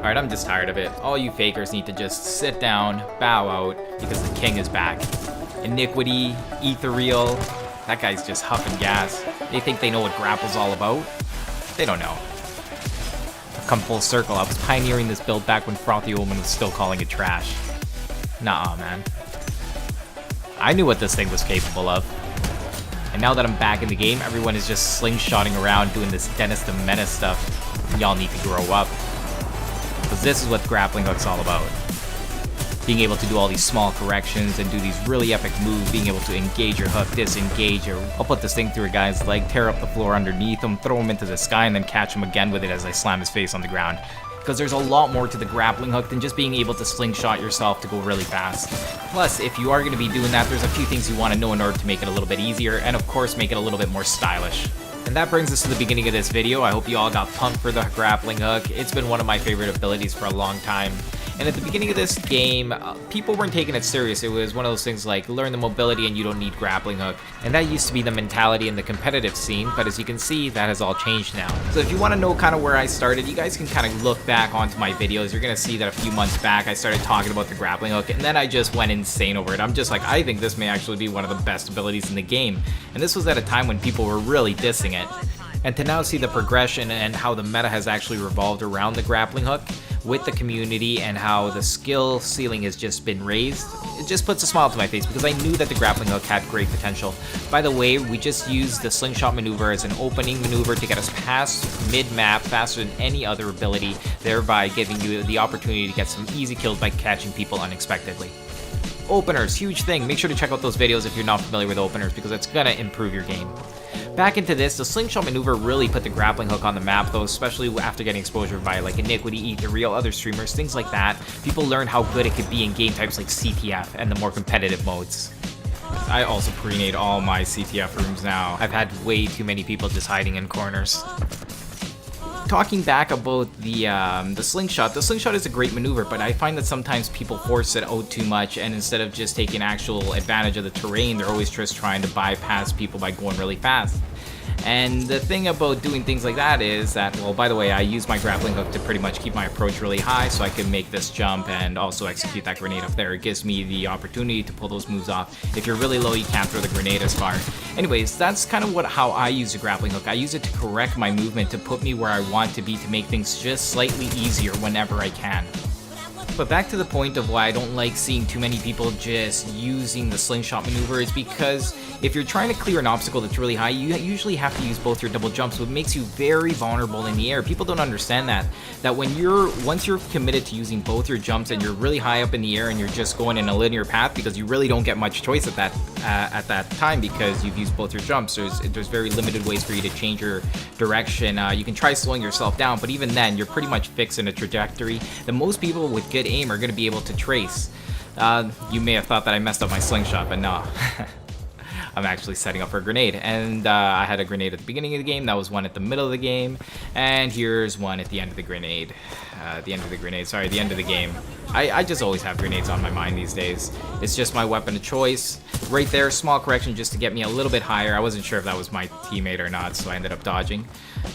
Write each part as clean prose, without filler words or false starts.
Alright, I'm just tired of it. All you fakers need to just sit down, bow out, because the king is back. Iniquity, Ethereal, that guy's just huffing gas. They think they know what Grapple's all about? They don't know. I've come full circle. I was pioneering this build back when Frothy Omen was still calling it trash. Nah, man. I knew what this thing was capable of. And now that I'm back in the game, everyone is just slingshotting around doing this Dennis the Menace stuff. Y'all need to grow up. Because this is what grappling hook's all about. Being able to do all these small corrections and do these really epic moves, being able to engage your hook, disengage, or I'll put this thing through a guy's leg, tear up the floor underneath him, throw him into the sky, and then catch him again with it as I slam his face on the ground. Because there's a lot more to the grappling hook than just being able to slingshot yourself to go really fast. Plus, if you are going to be doing that, there's a few things you want to know in order to make it a little bit easier, and of course make it a little bit more stylish. And that brings us to the beginning of this video. I hope you all got pumped for the grappling hook. It's been one of my favorite abilities for a long time. And at the beginning of this game, people weren't taking it serious. It was one of those things like, learn the mobility and you don't need grappling hook. And that used to be the mentality in the competitive scene, but as you can see, that has all changed now. So if you want to know kind of where I started, you guys can kind of look back onto my videos. You're going to see that a few months back, I started talking about the grappling hook, and then I just went insane over it. I'm just like, I think this may actually be one of the best abilities in the game. And this was at a time when people were really dissing it. And to now see the progression and how the meta has actually revolved around the grappling hook with the community and how the skill ceiling has just been raised, it just puts a smile to my face because I knew that the grappling hook had great potential. By the way, we just used the slingshot maneuver as an opening maneuver to get us past mid-map faster than any other ability, thereby giving you the opportunity to get some easy kills by catching people unexpectedly. Openers, huge thing. Make sure to check out those videos if you're not familiar with openers because it's gonna improve your game. Back into this, the slingshot maneuver really put the grappling hook on the map though, especially after getting exposure by like Iniquity, Ethereal, other streamers, things like that. People learned how good it could be in game types like CTF and the more competitive modes. I also pre-nade all my CTF rooms now. I've had way too many people just hiding in corners. Talking back about the slingshot is a great maneuver, but I find that sometimes people force it out too much, and instead of just taking actual advantage of the terrain, they're always just trying to bypass people by going really fast. And the thing about doing things like that is that, well, by the way, I use my grappling hook to pretty much keep my approach really high so I can make this jump and also execute that grenade up there. It gives me the opportunity to pull those moves off. If you're really low, you can't throw the grenade as far. Anyways, that's kind of how I use the grappling hook. I use it to correct my movement, to put me where I want to be, to make things just slightly easier whenever I can. But back to the point of why I don't like seeing too many people just using the slingshot maneuver is because if you're trying to clear an obstacle that's really high, you usually have to use both your double jumps, which makes you very vulnerable in the air. People don't understand that once you're committed to using both your jumps and you're really high up in the air and you're just going in a linear path because you really don't get much choice at that time because you've used both your jumps. There's very limited ways for you to change your direction. You can try slowing yourself down, but even then, you're pretty much fixed in a trajectory that most people with good aim are going to be able to trace. You may have thought that I messed up my slingshot, but no. I'm actually setting up for a grenade, and I had a grenade at the beginning of the game, that was one at the middle of the game, and here's one at the end of the grenade. The end of the game. I just always have grenades on my mind these days. It's just my weapon of choice. Right there, small correction just to get me a little bit higher. I wasn't sure if that was my teammate or not, so I ended up dodging.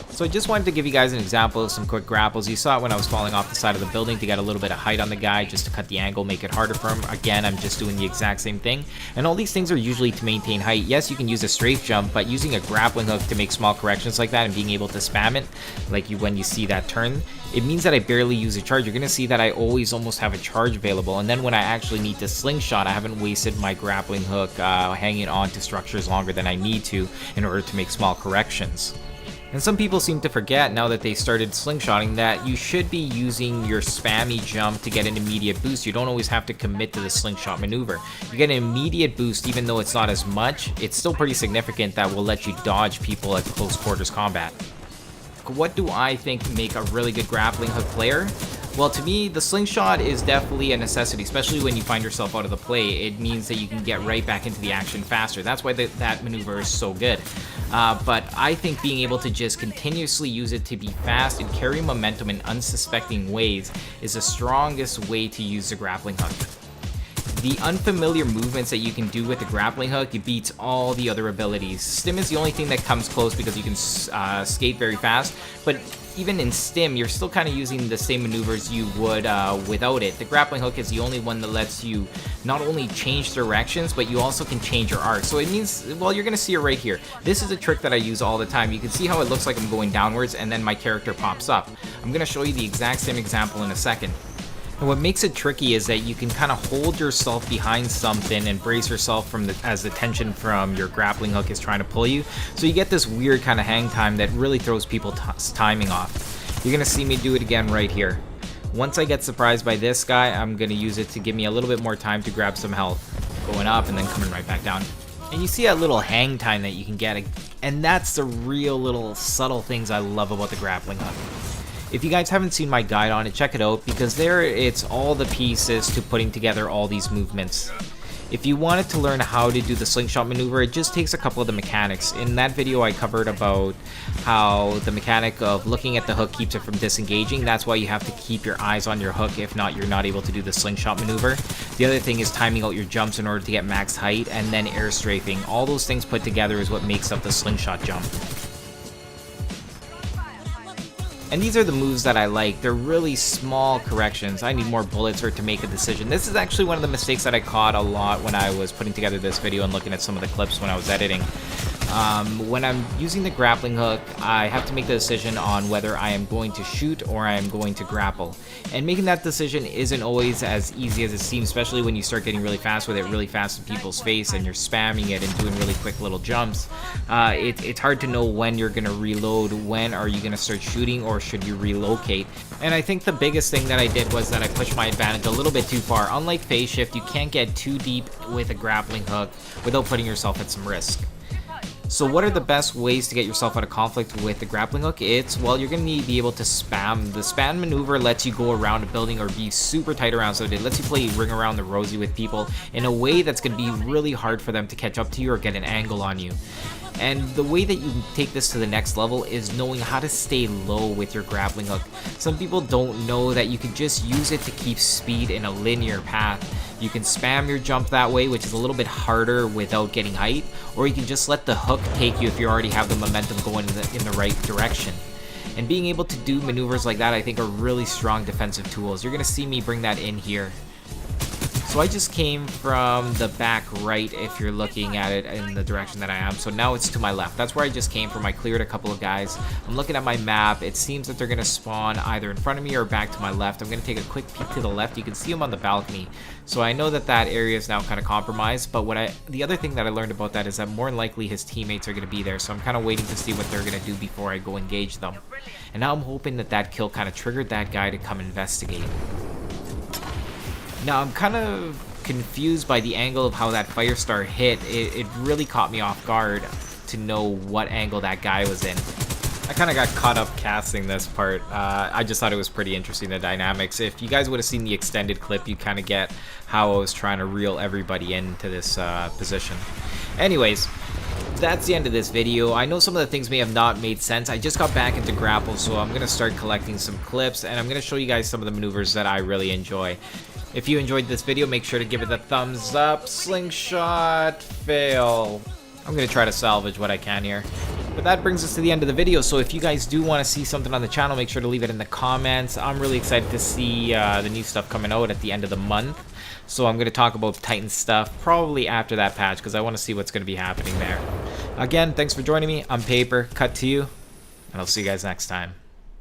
So I just wanted to give you guys an example of some quick grapples. You saw it when I was falling off the side of the building to get a little bit of height on the guy, just to cut the angle, make it harder for him. Again, I'm just doing the exact same thing. And all these things are usually to maintain height. Yes, you can use a strafe jump, but using a grappling hook to make small corrections like that and being able to spam it, like when you see that turn, it means that I barely use a charge. You're going to see that I always almost have a charge available. And then when I actually need to slingshot, I haven't wasted my grappling hook hanging on to structures longer than I need to in order to make small corrections. And some people seem to forget now that they started slingshotting that you should be using your spammy jump to get an immediate boost. You don't always have to commit to the slingshot maneuver. You get an immediate boost even though it's not as much. It's still pretty significant that will let you dodge people at close quarters combat. What do I think make a really good grappling hook player? Well, to me, the slingshot is definitely a necessity, especially when you find yourself out of the play. It means that you can get right back into the action faster. That's why that maneuver is so good. But I think being able to just continuously use it to be fast and carry momentum in unsuspecting ways is the strongest way to use the grappling hook. The unfamiliar movements that you can do with the grappling hook, it beats all the other abilities. Stim is the only thing that comes close because you can skate very fast, but even in Stim, you're still kind of using the same maneuvers you would without it. The grappling hook is the only one that lets you not only change directions, but you also can change your arc. So it means, well, you're going to see it right here. This is a trick that I use all the time. You can see how it looks like I'm going downwards and then my character pops up. I'm going to show you the exact same example in a second. And what makes it tricky is that you can kind of hold yourself behind something and brace yourself from as the tension from your grappling hook is trying to pull you. So you get this weird kind of hang time that really throws people's timing off. You're going to see me do it again right here. Once I get surprised by this guy, I'm going to use it to give me a little bit more time to grab some health. Going up and then coming right back down. And you see that little hang time that you can get. And that's the real little subtle things I love about the grappling hook. If you guys haven't seen my guide on it, check it out, because there it's all the pieces to putting together all these movements. If you wanted to learn how to do the slingshot maneuver, it just takes a couple of the mechanics. In that video I covered about how the mechanic of looking at the hook keeps it from disengaging. That's why you have to keep your eyes on your hook, if not you're not able to do the slingshot maneuver. The other thing is timing out your jumps in order to get max height, and then air strafing. All those things put together is what makes up the slingshot jump. And these are the moves that I like. They're really small corrections. I need more bullets for it to make a decision. This is actually one of the mistakes that I caught a lot when I was putting together this video and looking at some of the clips when I was editing. When I'm using the grappling hook, I have to make the decision on whether I am going to shoot or I am going to grapple. And making that decision isn't always as easy as it seems, especially when you start getting really fast with it, really fast in people's face, and you're spamming it and doing really quick little jumps. It's hard to know when you're going to reload, when are you going to start shooting, or should you relocate. And I think the biggest thing that I did was that I pushed my advantage a little bit too far. Unlike phase shift, you can't get too deep with a grappling hook without putting yourself at some risk. So what are the best ways to get yourself out of conflict with the grappling hook? Well, you're going to need to be able to spam. The spam maneuver lets you go around a building or be super tight around, so it lets you play ring around the rosy with people in a way that's going to be really hard for them to catch up to you or get an angle on you. And the way that you take this to the next level is knowing how to stay low with your grappling hook. Some people don't know that you can just use it to keep speed in a linear path. You can spam your jump that way, which is a little bit harder without getting height, or you can just let the hook take you if you already have the momentum going in the right direction. And being able to do maneuvers like that, I think, are really strong defensive tools. You're going to see me bring that in here. So I just came from the back right if you're looking at it in the direction that I am. So now it's to my left. That's where I just came from. I cleared a couple of guys. I'm looking at my map. It seems that they're going to spawn either in front of me or back to my left. I'm going to take a quick peek to the left. You can see them on the balcony. So I know that that area is now kind of compromised. But the other thing that I learned about that is that more than likely his teammates are going to be there. So I'm kind of waiting to see what they're going to do before I go engage them. And now I'm hoping that that kill kind of triggered that guy to come investigate. Now, I'm kind of confused by the angle of how that Firestar hit. It really caught me off guard to know what angle that guy was in. I kind of got caught up casting this part. I just thought it was pretty interesting, the dynamics. If you guys would have seen the extended clip, you kind of get how I was trying to reel everybody into this position. Anyways, that's the end of this video. I know some of the things may have not made sense. I just got back into Grapple, so I'm going to start collecting some clips, and I'm going to show you guys some of the maneuvers that I really enjoy. If you enjoyed this video, make sure to give it the thumbs up. Slingshot fail. I'm going to try to salvage what I can here. But that brings us to the end of the video, so if you guys do want to see something on the channel, make sure to leave it in the comments. I'm really excited to see the new stuff coming out at the end of the month. So I'm going to talk about Titan stuff probably after that patch, because I want to see what's going to be happening there. Again, thanks for joining me. I'm Paper, cut to you, and I'll see you guys next time.